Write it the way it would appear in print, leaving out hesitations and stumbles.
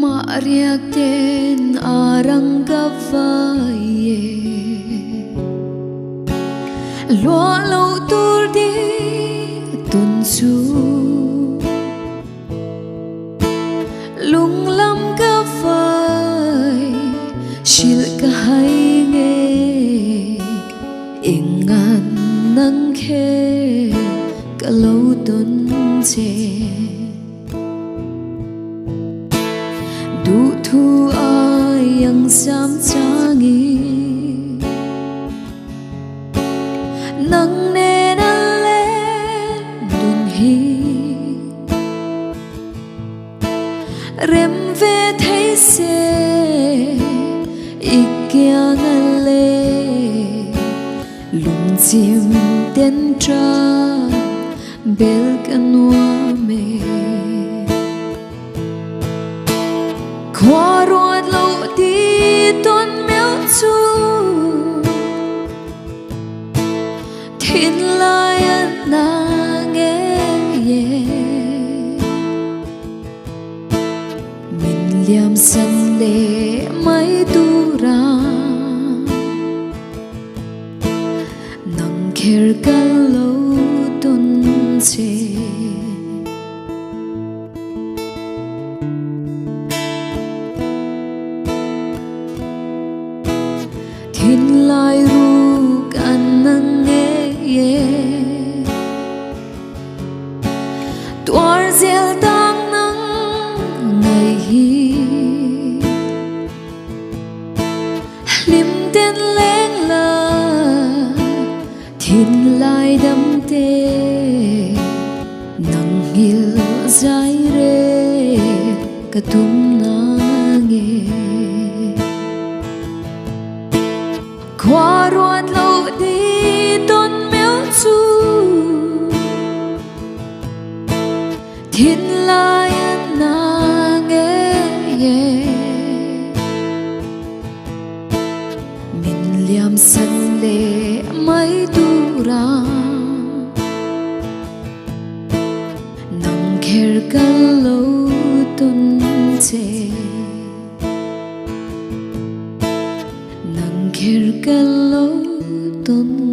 Mariak ten arang kavaye Lua lau tur di tun su Lung lam kavay Shil kahay nge Ingan nang khe Kalau tun che Du thu ai yang sam changi Nang ne na le dun hi Rem ve thấy se ikyang le Lung chim ten tra bel kanwa me Khoa ruột lâu đi tôn méo chu Thiên lai na nghe ye Mình liam sân lệ mấy tu ra Nang kher ka lâu tôn che Thiên lai ru kan nang nghe ye Tuar zel tang nang ngày hi Lim tên leng la Thiên lai đam te Nang hil zai re Katum na nghe Khoa ruột lâu đi tôn méo chu Thiên lai na nghe ye Mình liam sân lệ mấy tu ra Nang kher ka lâu tôn che Nang kher ka lâu tôn